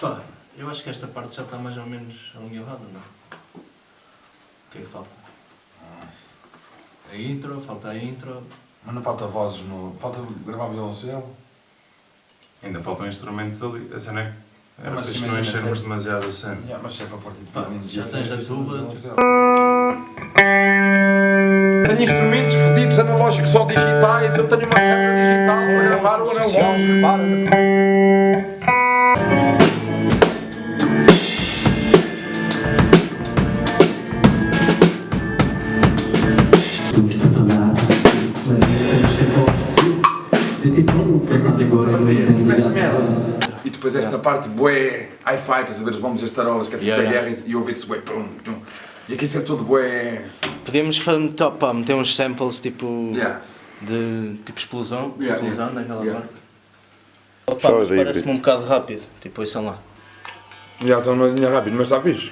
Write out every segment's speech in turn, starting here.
Pá, eu acho que esta parte já está mais ou menos alinhavada, não? O que é que falta? A intro, falta a intro. Mas não falta vozes no... Falta gravar violoncelo? Ainda faltam instrumentos ali. A cena é... Era Mas fixe não imagina, enchermos se- demasiado a cena. Mas se é para partir de Pá, violinos, já tens a tuba. Tenho instrumentos fodidos analógicos só digitais, eu tenho uma câmera digital para gravar o analógico. E depois esta parte, bué, hi-fi, estás a ver os bombos e as tarolas, que é tipo da guerra e ouvir-se bué, pum, pum. E aqui ser tudo bué... Podíamos meter uns samples tipo de tipo explosão naquela parte. Opa, mas parece-me um bocado rápido, tipo isso lá. Já está numa linha rápida, mas está fixe.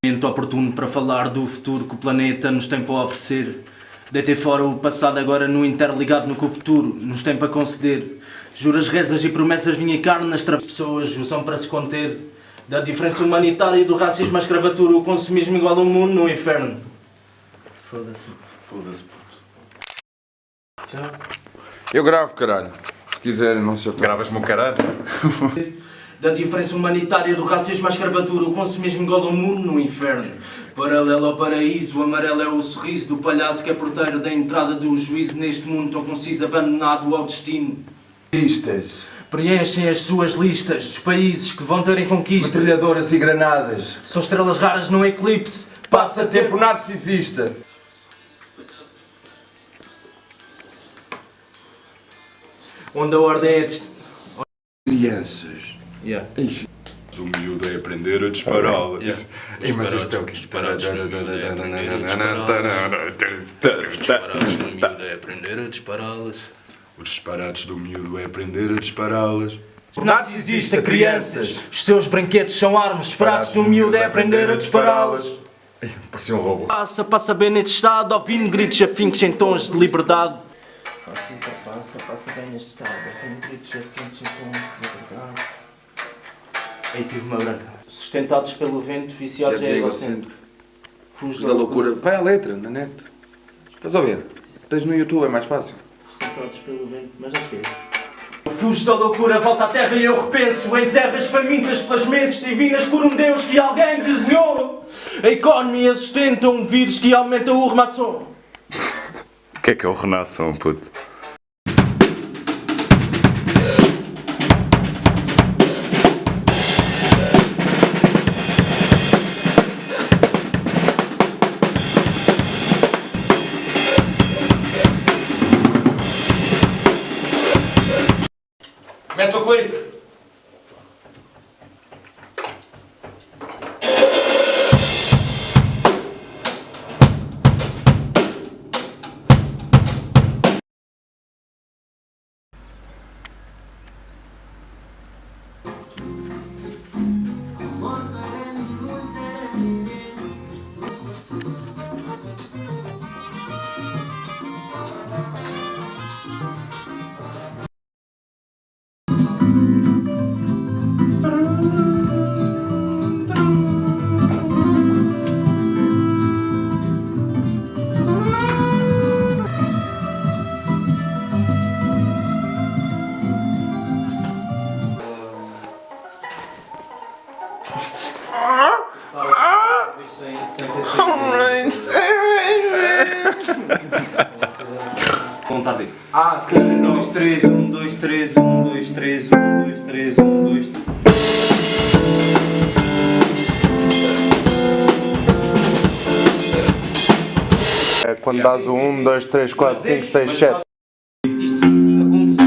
Momento oportuno para falar do futuro que o planeta nos tem para oferecer. Deitar fora o passado agora no interligado no que o futuro nos tem para conceder. Juras, rezas e promessas vinha carne nas pessoas usam para se conter. Da diferença humanitária do racismo à escravatura, o consumismo igual ao mundo no inferno. Foda-se. Foda-se, puto. Eu gravo, caralho. Se quiser, não sei o que. Gravas-me o caralho? Da diferença humanitária do racismo à escravatura, o consumismo igual ao mundo no inferno. Paralelo ao paraíso, o amarelo é o sorriso do palhaço que é porteiro da entrada do juízo neste mundo tão conciso, abandonado ao destino. Listas, Preenchem as suas listas dos países que vão ter em conquista. metralhadoras e granadas. São estrelas raras no eclipse. Passatempo narcisista. Onde a ordem é Crianças. O miúdo é aprender a dispará-las. Mas isto é o que? é aprender a dispará-las. Os disparates do miúdo é aprender a dispará-las. Narcisista, crianças. Os seus brinquedos são armas. Disparados do miúdo é aprender a dispará-las. Parecia um robô. Passa bem neste estado, ouvindo gritos afincos em tons de liberdade. Passa bem neste estado, ouvindo gritos afincos em tons de liberdade. Aí tive uma branca. Sustentados pelo vento, viciados em egocêntrico. Fujo Da loucura. Vai à letra, na net. Estás a ver? Tens no YouTube, é mais fácil. Sustentados pelo vento, mas já esqueci. Fujo da loucura, volta à terra e eu repenso em terras famintas pelas mentes divinas por um Deus que alguém desenhou. A economia sustenta um vírus que aumenta o remaçom. O que é o renação, puto? Mete o clique. Contar disso. Se calhar 1, 2, 3, 1, 2, 3, 1, 2, 3, 1, 2, 3, 1, 2, 3. Quando dás o 1, 2, 3, 4, 5, 6, 7. Isto aconteceu.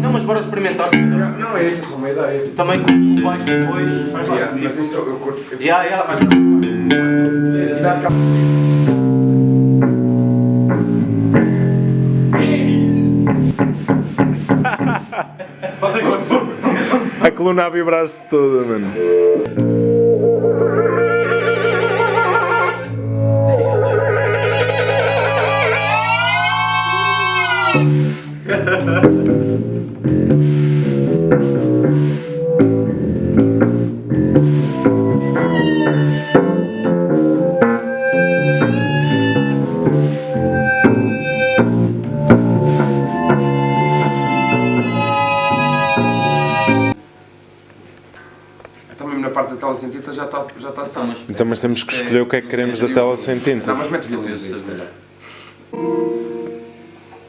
Não, mas bora experimentar. Não, é isso, é só uma ideia. Também com o baixo depois. Faz lá. Mas isso eu curto. A coluna a vibrar-se toda, mano. Então mesmo na parte da tela sem tinta já está sã. Então, mas temos que escolher o que é que queremos da tela sem tinta. Não, mas mete violinos aí, se calhar.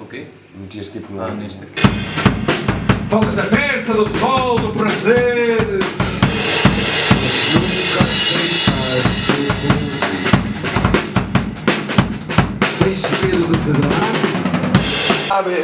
Ok? Metias tipo no... Neste aqui. Falas da festa, do sol, do prazer. Nunca aceitaste o tens medo de te dar? Ah, bem,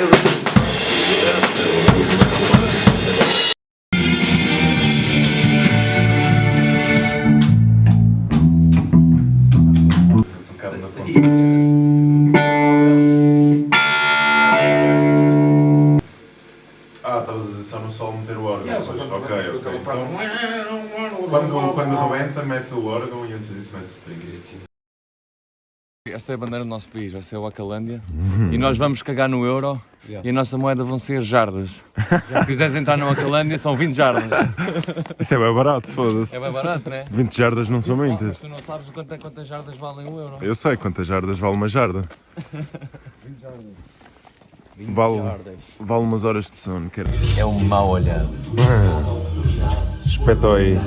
Estavas a dizer só no sol meter o órgão. Yeah, Ok. Então, Quando rebenta, mete o órgão e antes disso mete string. Esta é a bandeira do nosso país, vai ser o Acalândia. E nós vamos cagar no euro e a nossa moeda vão ser jardas. Se quiseres entrar no Acalândia, são 20 jardas. Isso é bem barato, foda-se. É bem barato, não é? 20 jardas não são Mas muitas. tu não sabes quantas jardas valem um euro. Eu sei quantas jardas vale uma jarda. 20 jardas. Vale umas horas de sono, quero. É um mau olhado. Espetou aí.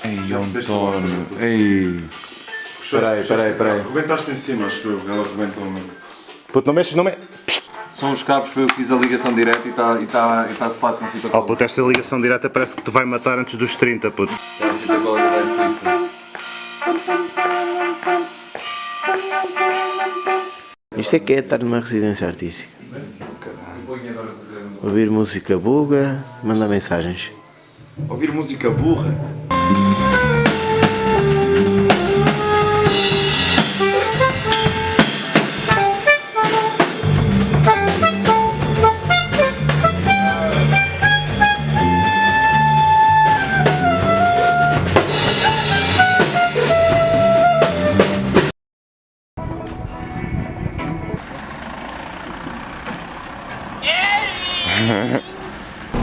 Ei, António. Ei. Peraí. Rebentaste em cima, acho eu. Ela rebentou o meu. Puto, não mexes, não me... São os cabos, foi eu que fiz a ligação direta e está selado com fita Oh cola. puto, esta ligação direta parece que te vai matar antes dos 30, puto. Está a fita cola da eletricista. Isto é que é estar numa residência artística. Ouvir música búlgara, mandar mensagens. Ouvir música burra?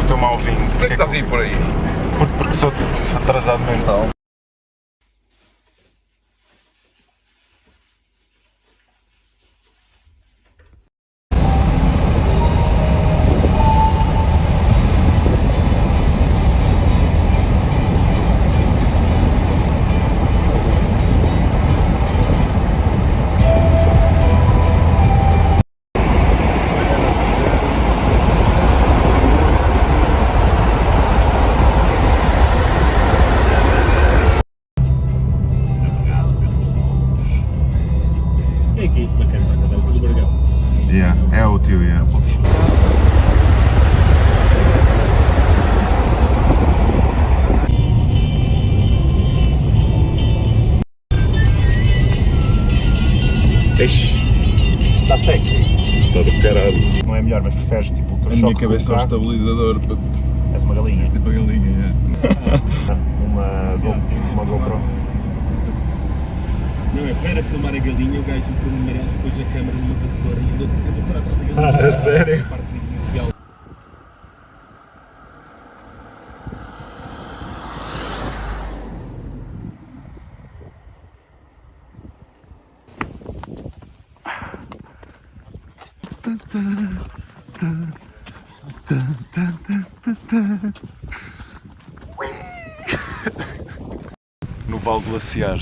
Estou mal ouvindo. Por que estás a ir por aí? Porque sou atrasado mental. sexy. Está do caralho. Não é melhor, mas preferes tipo que A minha cabeça é um estabilizador. Puto. És uma galinha. Tipo a galinha, Uma GoPro. Não, é para filmar a galinha, o gajo foi no Maranhão, pôs a câmera numa vassoura e andou sempre a vassoura atrás da galinha. A sério? A parte inicial. No Vale Glaciar.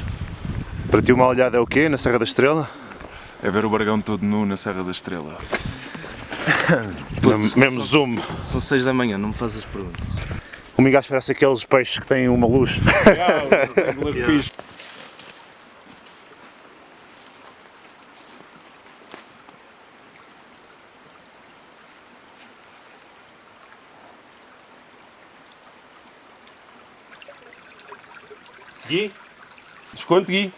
Para ti uma olhada é o quê? Na Serra da Estrela? É ver o Bargão todo nu na Serra da Estrela. Mesmo zoom. São 6 da manhã, não me faças perguntas. O Miguel parece aqueles peixes que têm uma luz. Gui? Desconto, Gui?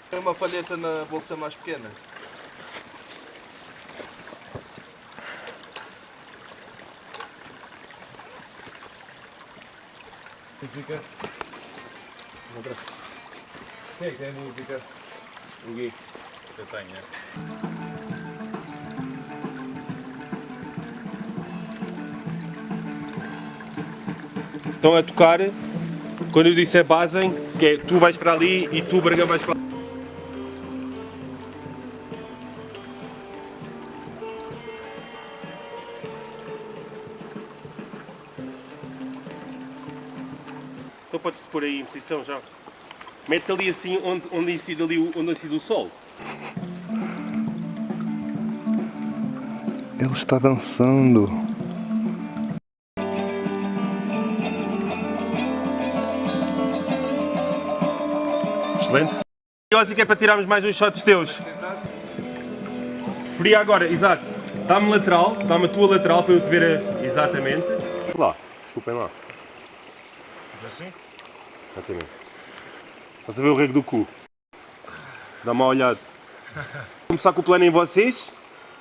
Tem uma palheta na bolsa mais pequena. Música. Quem é que tem música? O Gui. Eu tenho. Estão a tocar, quando eu disser basem, que é tu vais para ali e tu, Bargão, vais para ali. Então podes-te pôr aí em posição já. Mete ali assim onde incide o sol. Ele está dançando. Excelente. E que é para tirarmos mais uns shots teus. Fria agora, exato. Dá-me lateral, dá-me a tua lateral para eu te ver exatamente. Lá, desculpem lá. Assim? Exatamente. Estás a ver o rego do cu? Dá uma olhada. Vou começar com o plano em vocês.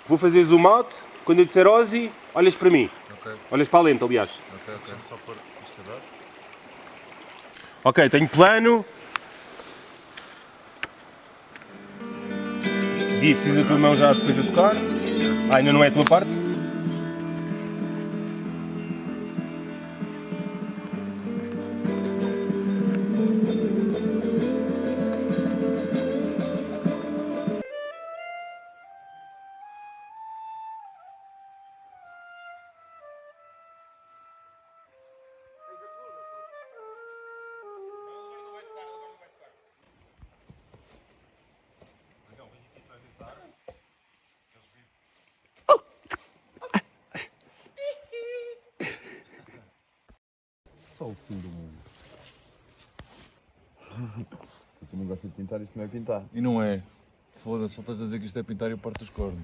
Vou fazer zoom out. Quando eu disser Ozzy, olhas para mim. Ok. Olhas para a lente, aliás. Ok. Deixa-me só pôr isto a dar. Ok, tenho plano. Gui, precisa da tua mão já depois de tocar. Ah, ainda não é a tua parte? Tu não gosta de pintar, isto não é pintar. E não é. Foda-se, faltas a dizer que isto é pintar e eu parto os cornos.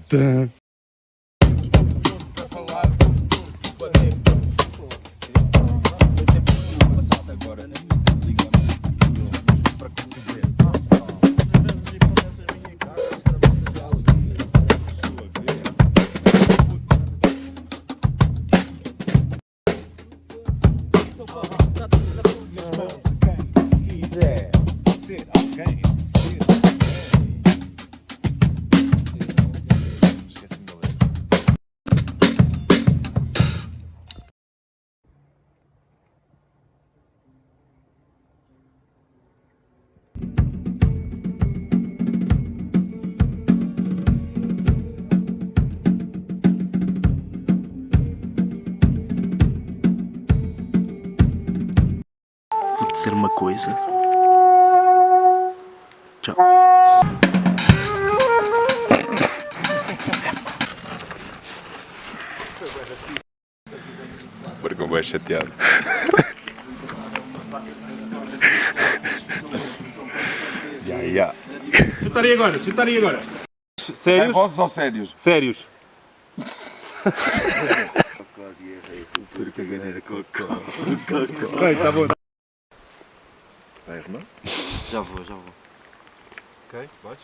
Vou-te dizer uma coisa. Tchau. Bargão bem chateado. Chutarei agora. Sérios? Vozes ou sérios? Sérios. Bem, tá bom. Vai arrumar? Já vou. Ok, vais.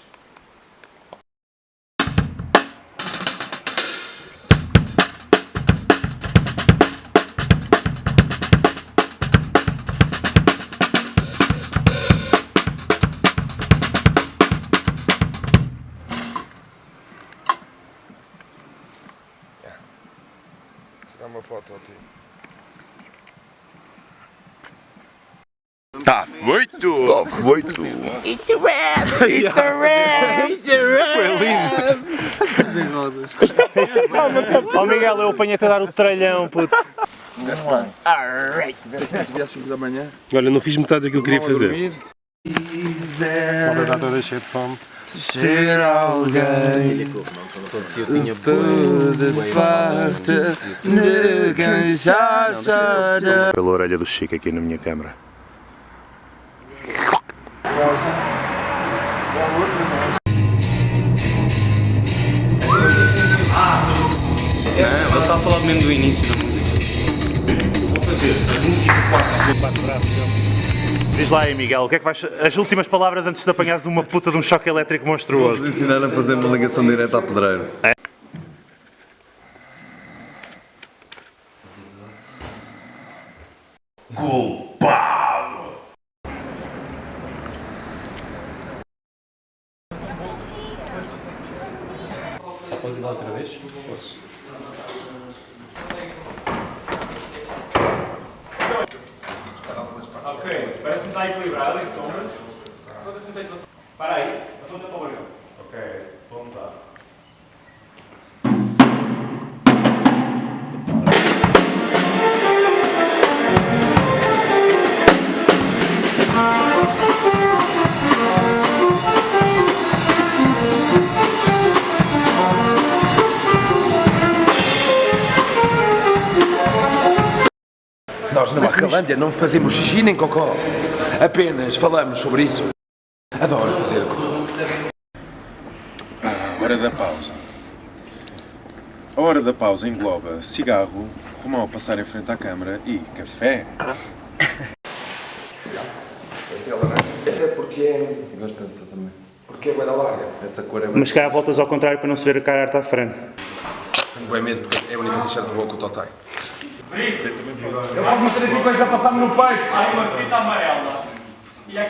Tirar uma foto a ti. Tá feito! Tá feito! It's a rap! It's a rap! It's a rap! Ó Miguel, eu apanhei-te a dar o tralhão, puto. Devia às 5 da manhã. Olha, não fiz metade daquilo que queria fazer. Dormir. Pode estar toda cheia de fome. Ser alguém de parte de cansaço. Pela orelha do Chico aqui na minha câmara. Ele está a falar mesmo do início da música. Diz lá aí, Miguel, o que é que vais... as últimas palavras antes de apanhares uma puta de um choque elétrico monstruoso? Vou-vos ensinar a fazer uma ligação direta à pedreira. Posso ir lá outra vez? Posso. Ok, parece-me estar equilibrado em sombras. Para aí, aponta para o olho. Ok, vamos lá. Nós na Macalândia não fazemos xixi nem cocó. Apenas falamos sobre isso. Adoro fazer cocó. Hora da pausa. A hora da pausa engloba cigarro, Romão a passar em frente à câmara e café. Esta é a laranja. Até porque é... Gosto dessa também. Porque é bué da larga. Essa cor é Mas cá voltas ao contrário para não se ver a cara arte à frente. Tenho bem medo porque é a única t-shirt boa que o Tó tem. Eu posso meter aqui coisa a passar-me no peito. Ai, uma fita amarela.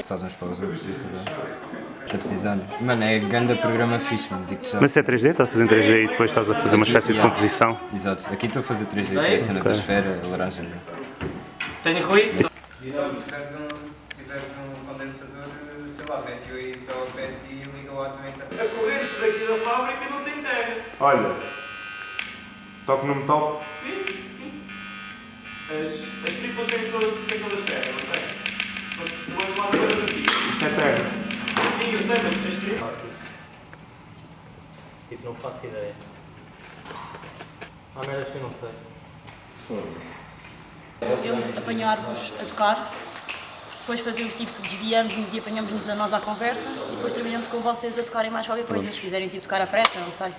Sabes para os outros, design. Mano, é grande programa fixe, mano, digo-te já. Mas se é 3D, estás a fazer em 3D e depois estás a fazer uma espécie de composição. Exato, aqui estou a fazer 3D, que é a cena da esfera, a laranja. Tenho ruído? Se tiveres um condensador, sei lá, mete-o aí só, mete e liga o átomo então. A corrente por aqui da fábrica não tem terra. Olha, toque no metal. Sim, sim. As triplas têm todas terra, não tem? Só que não é lá coisas antigas. Isto é terra. Sim, eu sei, mas as triplas... Tipo, não faço ideia. Há merdas que eu não sei. Eu apanhar-vos a tocar, depois fazemos tipo, desviamos-nos e apanhamos-nos a nós à conversa e depois terminamos com vocês a tocarem mais qualquer coisa, se quiserem tipo, tocar à pressa, não sei.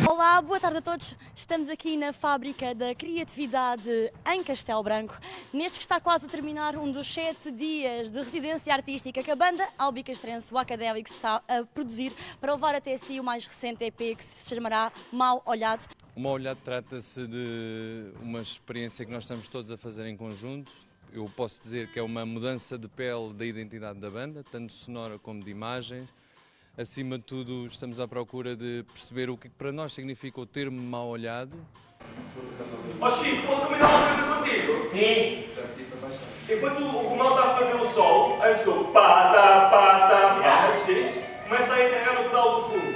Olá, boa tarde a todos. Estamos aqui na Fábrica da Criatividade em Castelo Branco, neste que está quase a terminar um dos 7 dias de residência artística que a banda albicastrense, o Académico, está a produzir para levar até si o mais recente EP que se chamará Mal Olhado. O Mal Olhado trata-se de uma experiência que nós estamos todos a fazer em conjunto. Eu posso dizer que é uma mudança de pele da identidade da banda, tanto sonora como de imagens. Acima de tudo, estamos à procura de perceber o que para nós significa o termo mal olhado. Ó Chico, posso combinar uma coisa contigo? Sim. Enquanto o Romão está a fazer o sol, antes do pá, antes disso, começa a carregar no pedal do fundo.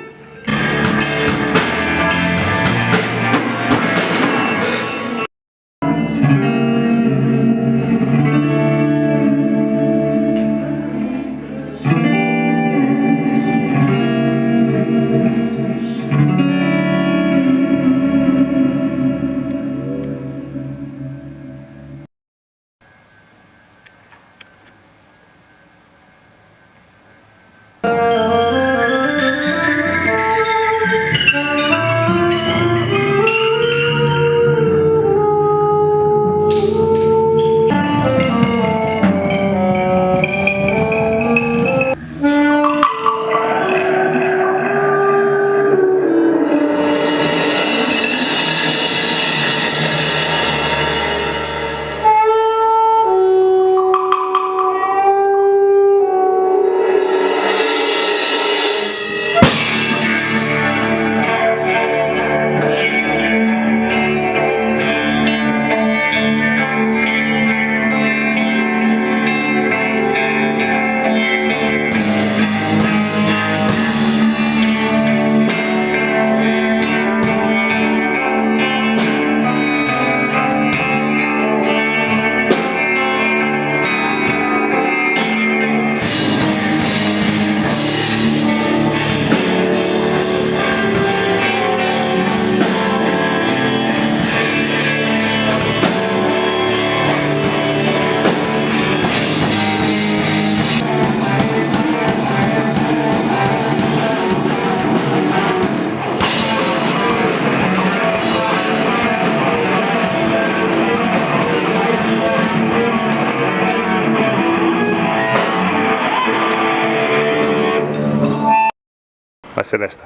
ser desta.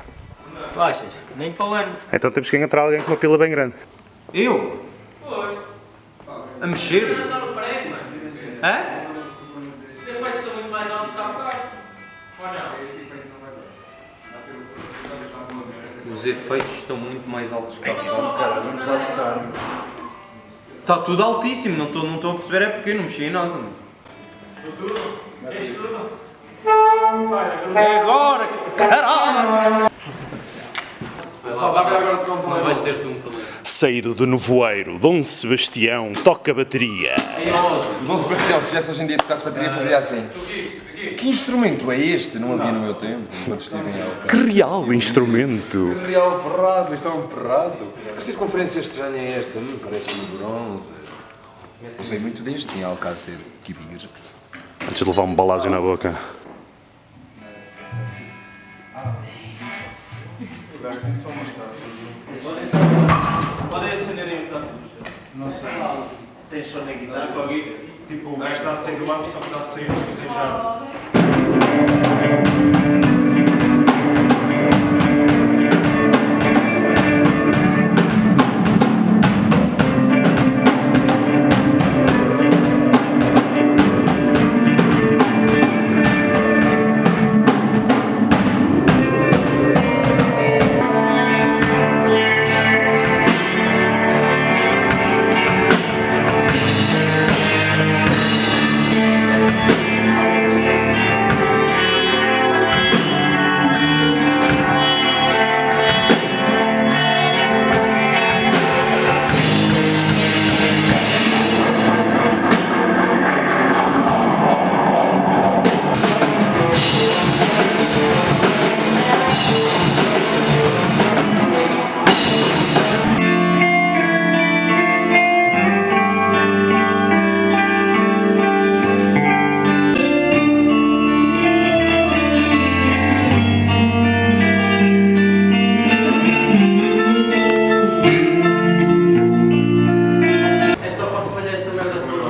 Achas? Nem para o ano. Então temos que encontrar alguém com uma pila bem grande. Eu? A mexer? Hã? Os efeitos estão muito mais altos que há bocado. Ou não? Os efeitos estão muito mais altos que há bocado. Cara, não está a tocar. Está tudo altíssimo, não estou a perceber é porque não mexi em nada. É agora, caralho! Não vais ter tu um problema. Saído do nevoeiro, Dom Sebastião toca bateria. Dom Sebastião, se tivesse hoje em dia tocasse bateria, fazia assim. Que instrumento é este? Não havia no meu tempo, enquanto estive em Alcácer. Que real instrumento! Que real perrado, isto é um perrado. Que circunferência estranha é esta? Parece um bronze. Usei muito deste em Alcácer, que bigas. Antes de levar um balásio na boca. Podem acender aí um bocado. Não sei. Tens só na guitarra? Tipo, o gajo está a sair do ar, só que está a sair sem já.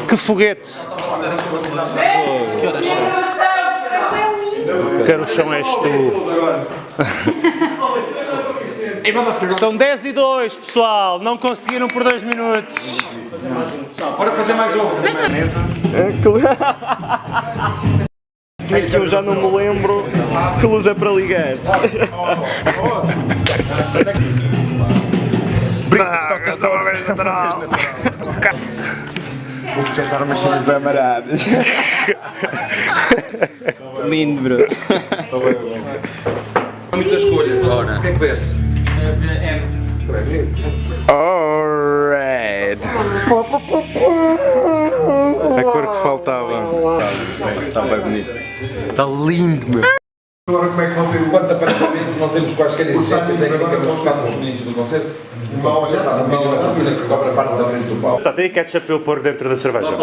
Que foguete! Que horas são? Que chão és tu? São 10:02, pessoal. Não conseguiram por 2 minutos. Bora fazer mais um. É que eu já não me lembro que luz é para ligar. Toca só uma vez lateral. Vou projetar umas cenas bem amaradas. Lindo, bro. Muitas escolhas. O que é que vês? Red. A cor que faltava. Está bem bonito. Está lindo, meu. Agora como é que você, quanto aparentemente não temos quaisquer exigências técnicas, mas gostávamos no início do concerto? Vamos projetar um vídeo na cortina que cobre a parte da frente do palco. Tá, tem ketchup para eu pôr dentro da cerveja.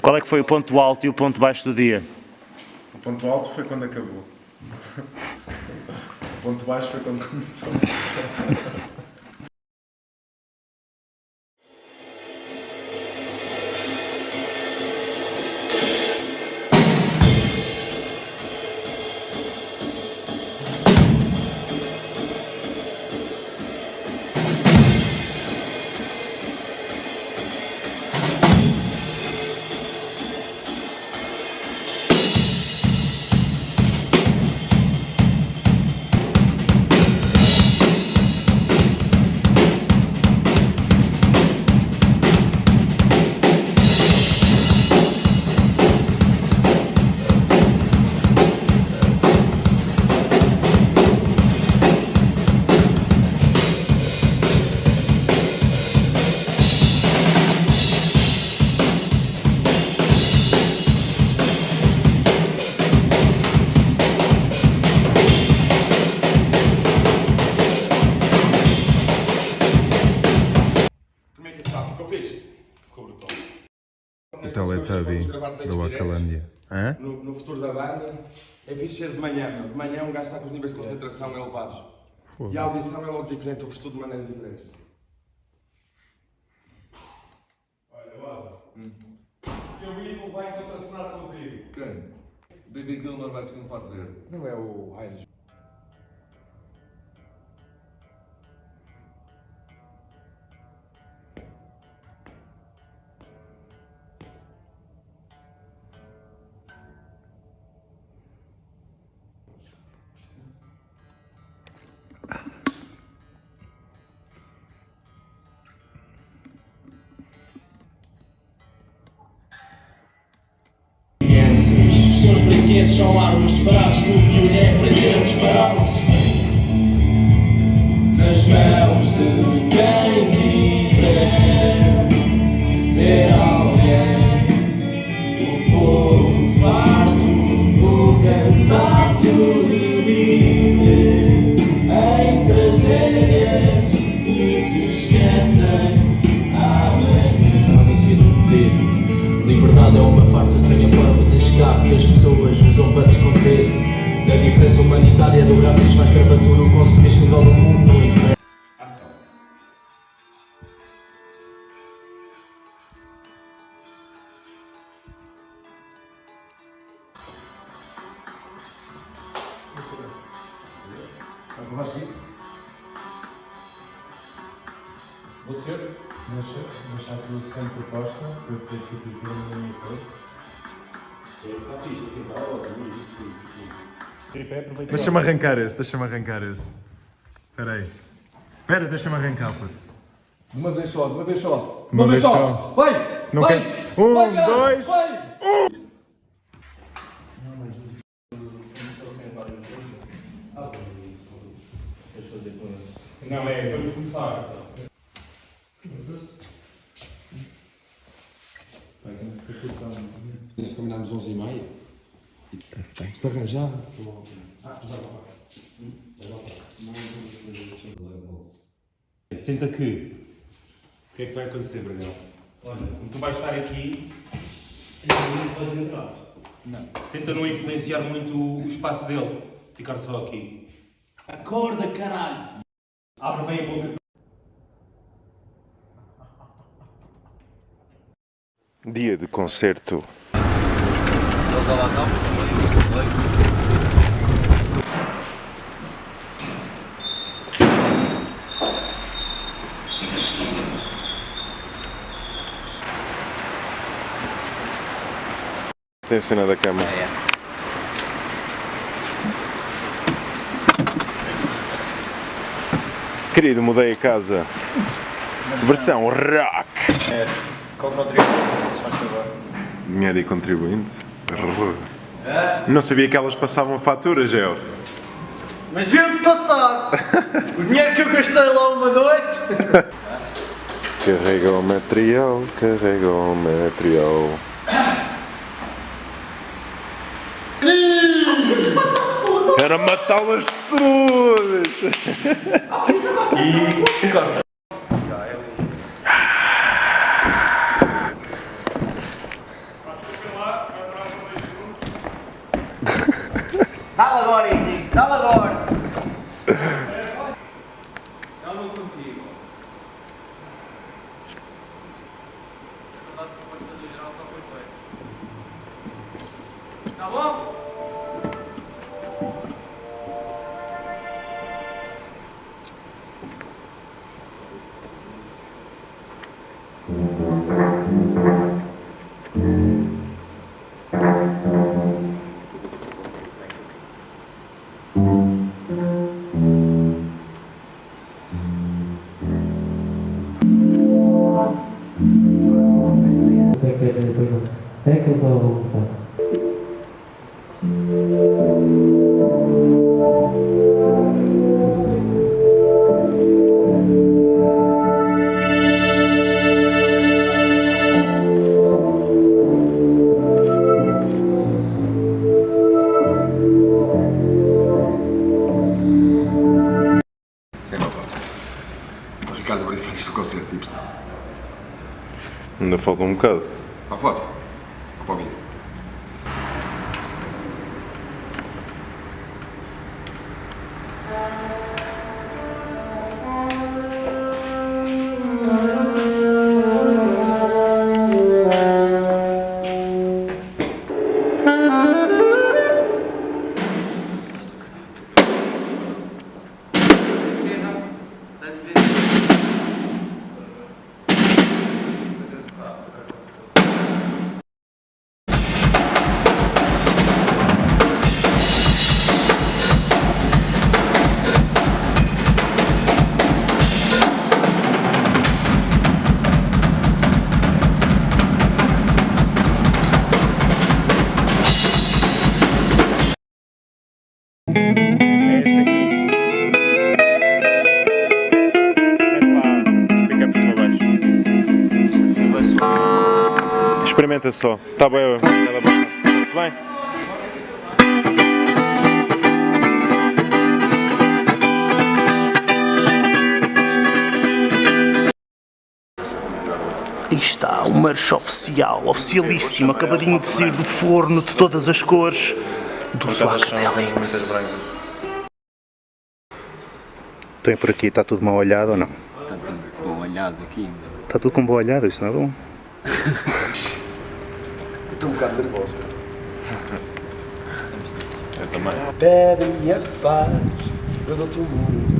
Qual é que foi o ponto alto e o ponto baixo do dia? O ponto alto foi quando acabou. O ponto baixo foi quando começou. O Teletubby da Wacalândia. No futuro da banda é fixe ser de manhã, meu. De manhã um gajo está com os níveis de concentração elevados. E a audição é logo diferente, ouves tudo de maneira diferente. Olha, Vaza. Que o Ivo vai contracenar contigo. Quem? David Gilmour vai vestir um fato verde. Não é o Aires. medos são armas disparadas no miúdo é aprender a dispará-las nas mãos de quem quiser ser alguém. O povo farto do cansaço de viver em tragédias que se esquecem amanhã. A malícia do poder. Liberdade é uma farsa, estranha forma de escape que as pessoas usam para se esconder da diferença humanitária do racismo à escravatura, o consumismo igual o mundo no inferno. Vou dizer, mas já que sem proposta, eu tenho que ir para a minha coisa. Deixa-me arrancar esse, deixa-me arrancar esse. Espera aí. Espera, deixa-me arrancar, puto. De uma vez só, de uma vez só. Uma vez só. Vai! Não vai! queres? Um, vai, dois, vai! Não, é, vamos começar. Se combinarmos 11h30. Está-se bem. Se arranjar. Tenta que. O que é que vai acontecer, Bragão? Olha, como tu vais estar aqui. Não podes entrar. Não. Tenta não influenciar muito o espaço dele. Ficar só aqui. Acorda, caralho! Abre bem a boca. Dia de concerto. Tem a cena da cama. Querido, mudei a casa. Versão rock. Com contribuinte, se faz favor. Dinheiro e contribuinte? Não sabia que elas passavam faturas, Geo. Mas deviam-me passar! O dinheiro que eu gastei lá uma noite! Carrega o material, carrega o material. Era matá-las todas! Dá-lhe agora, Henrique, dá-lhe agora! Dá-lhe contigo. Tá bom? É que eles vão almoçar. Sem uma foto. O Ricardo Brito antes do concerto, tipo. Ainda falta um bocado. Para a foto? Ou para o vídeo? Experimenta só. Está bem, está-se bem? Aí está o marcho oficial, oficialíssimo, acabadinho de sair do forno de todas as cores do Suacadelix. Então por aqui está tudo mal olhado ou não? Está tudo bom olhado aqui. Está tudo com boa olhada, isso não é bom? Estou um bocado nervoso. Eu também. Pede-me a paz, eu dou-te o mundo.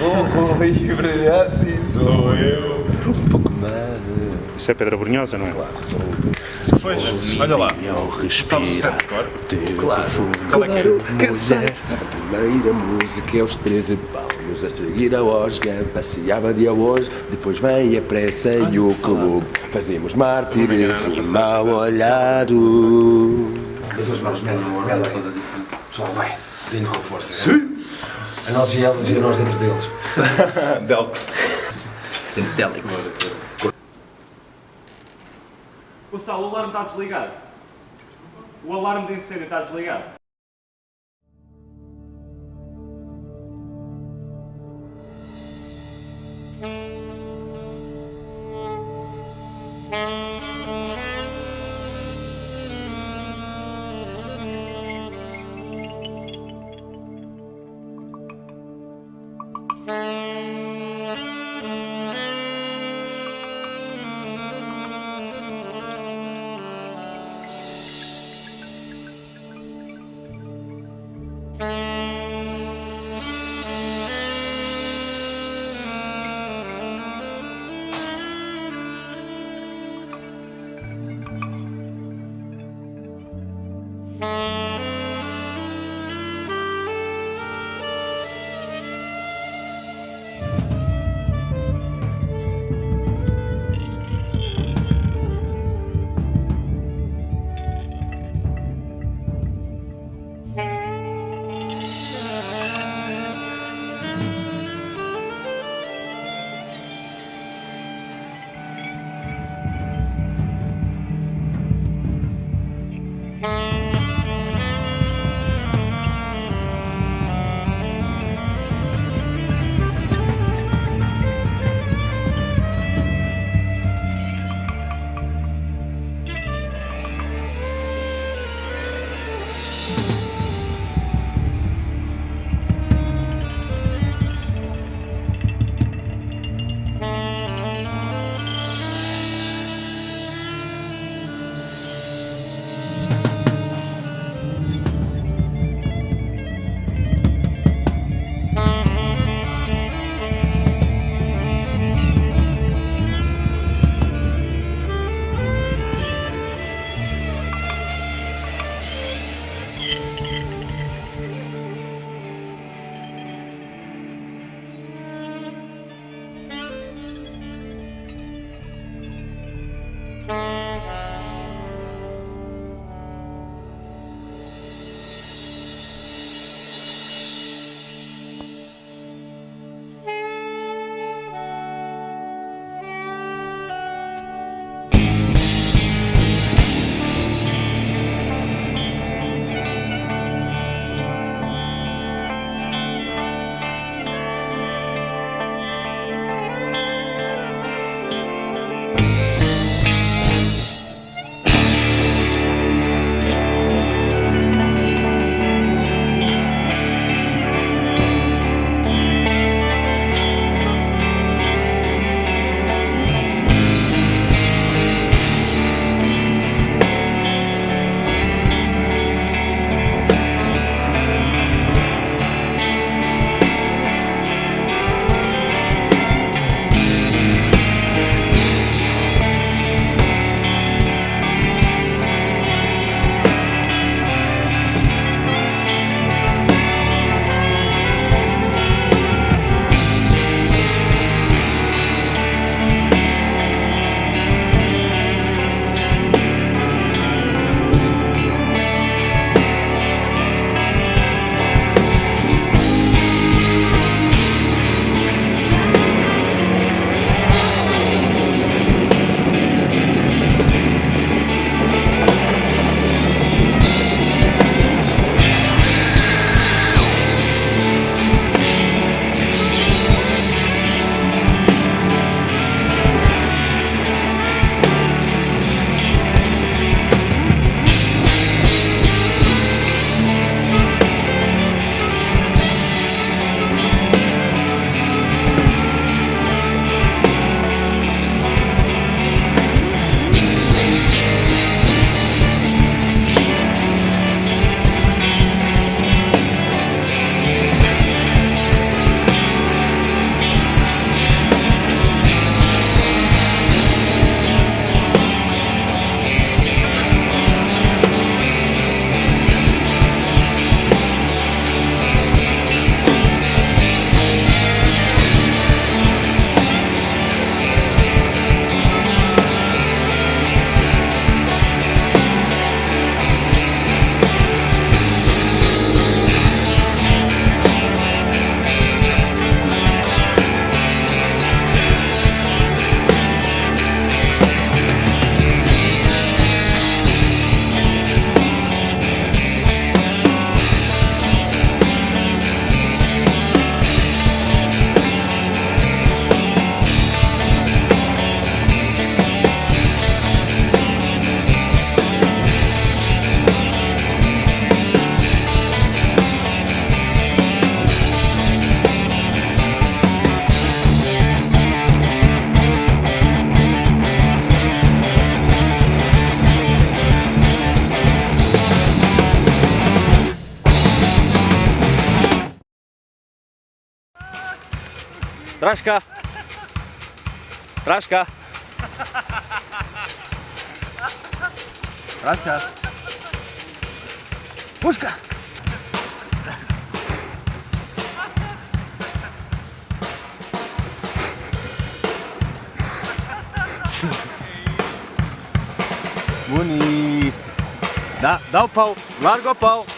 Oh, livre, assim sou eu. Um pouco mais. Isso é pedra brunhosa, não é? Claro, sou. Pois, olha lá. Sabes o certo, claro? Claro. Qual é que é? Mulher. A primeira música é os 13 palmos, a seguir a Osga, passeava de hoje, depois vem a pressa e o clube. Fazemos mártires e mal olhado. Essas mãos merda toda diferente. Pessoal, vai, dê-lhe com força. Sim. A nós e eles e a nós dentro deles. Delx. Delix. Gonçalo, o alarme está desligado. O alarme de incêndio está desligado. Traz cá. Traz cá. Traz cá. Busca. Bonito. Dá o pau. Larga o pau.